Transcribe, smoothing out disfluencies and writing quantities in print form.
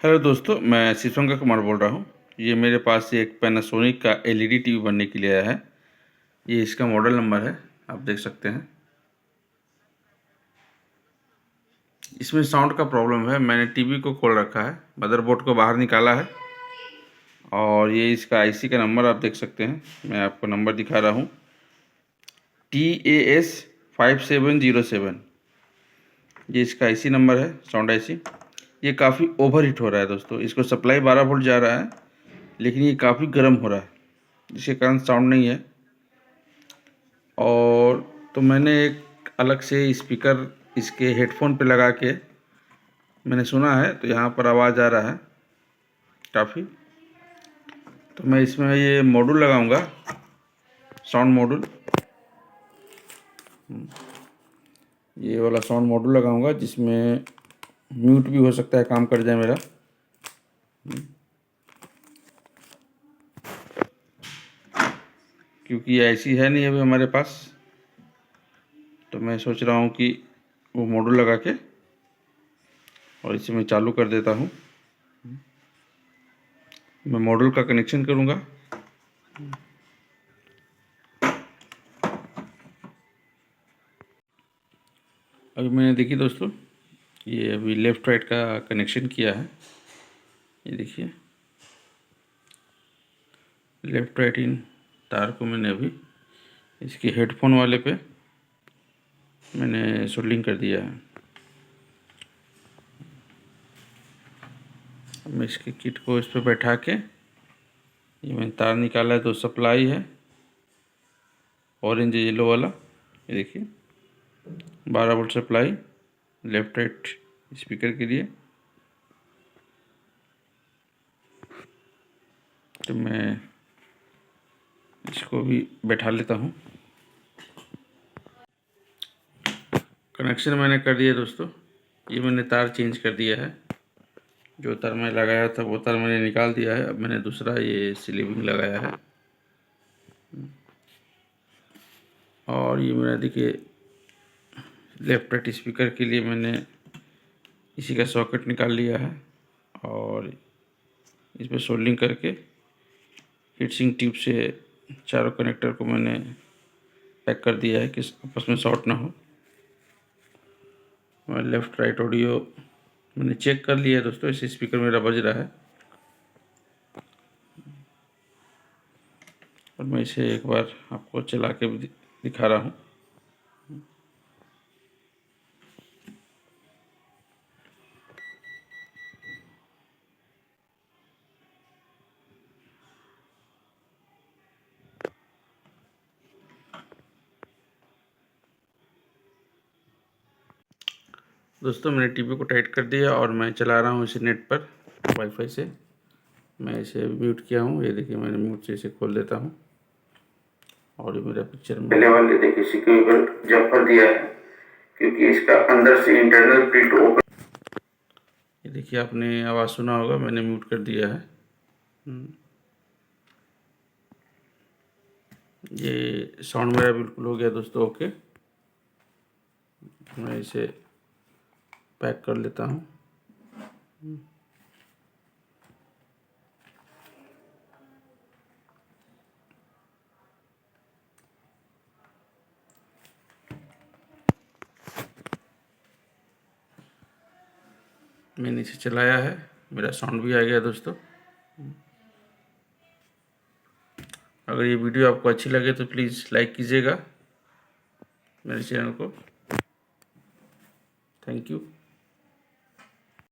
Hello दोस्तों, मैं शिवशंकर कुमार बोल रहा हूँ। ये मेरे पास एक पैनासोनिक का एलईडी टीवी बनने के लिए आया है। ये इसका मॉडल नंबर है, आप देख सकते हैं। इसमें साउंड का प्रॉब्लम है। मैंने टीवी को खोल रखा है, मदरबोर्ड को बाहर निकाला है और ये इसका आईसी का नंबर आप देख सकते हैं। मैं आपको नंबर दिखा रहा हूँ, TAS5707। ये इसका आईसी नंबर है, साउंड आईसी। ये काफ़ी ओवर हीट हो रहा है दोस्तों। इसको सप्लाई 12 वोल्ट जा रहा है, लेकिन ये काफ़ी गर्म हो रहा है, जिसके कारण साउंड नहीं है। और तो मैंने एक अलग से स्पीकर इसके हेडफोन पे लगा के मैंने सुना है, तो यहाँ पर आवाज़ आ रहा है काफ़ी। तो मैं इसमें ये मॉड्यूल लगाऊंगा, साउंड मॉड्यूल। ये वाला साउंड मॉड्यूल लगाऊंगा, जिसमें म्यूट भी हो सकता है, काम कर जाए मेरा। क्योंकि ऐसी है नहीं अभी हमारे पास, तो मैं सोच रहा हूँ कि वो मॉड्यूल लगा के और इसे मैं चालू कर देता हूँ। मैं मॉड्यूल का कनेक्शन करूँगा। अभी मैंने देखिए दोस्तों, ये अभी लेफ़्ट राइट का कनेक्शन किया है। ये देखिए, लेफ़्ट राइट इन तार को मैंने अभी इसके हेडफोन वाले पे मैंने सोल्डिंग कर दिया है। अब मैं इसके किट को इस पर बैठा के, ये मैंने तार निकाला है, तो सप्लाई है ऑरेंज येलो वाला। ये देखिए 12 volt supply left right speaker के लिए। तो मैं इसको भी बैठा लेता हूँ। कनेक्शन मैंने कर दिया दोस्तों। ये मैंने तार चेंज कर दिया है। जो तार मैं लगाया था वो तार मैंने निकाल दिया है। अब मैंने दूसरा ये स्लीविंग लगाया है। और ये मेरा देखिए लेफ्ट राइट स्पीकर के लिए मैंने इसी का सॉकेट निकाल लिया है और इस पर सोल्डिंग करके हीट सिंक ट्यूब से चारों कनेक्टर को मैंने पैक कर दिया है कि आपस में शॉर्ट ना हो। और लेफ़्ट राइट ऑडियो मैंने चेक कर लिया है दोस्तों। इस स्पीकर मेरा बज रहा है और मैं इसे एक बार आपको चला के भी दिखा रहा हूँ। दोस्तों मैंने टीवी को टाइट कर दिया और मैं चला रहा हूँ इसे नेट पर वाईफाई से। मैं इसे म्यूट किया हूँ। ये देखिए, मैंने म्यूट से इसे खोल देता हूँ और ये मेरा पिक्चर में पहले वाले देखिए सिक्योर जम्पर दिया है, क्योंकि इसका अंदर से इंटरनल प्रिंट ओपन। ये देखिए, आपने आवाज़ सुना होगा, मैंने म्यूट कर दिया है। ये साउंड मेरा बिल्कुल हो गया दोस्तों, ओके। मैं इसे पैक कर लेता हूँ। मैंने इसे चलाया है, मेरा साउंड भी आ गया दोस्तों। अगर ये वीडियो आपको अच्छी लगे तो प्लीज़ लाइक कीजिएगा मेरे चैनल को। Thank you.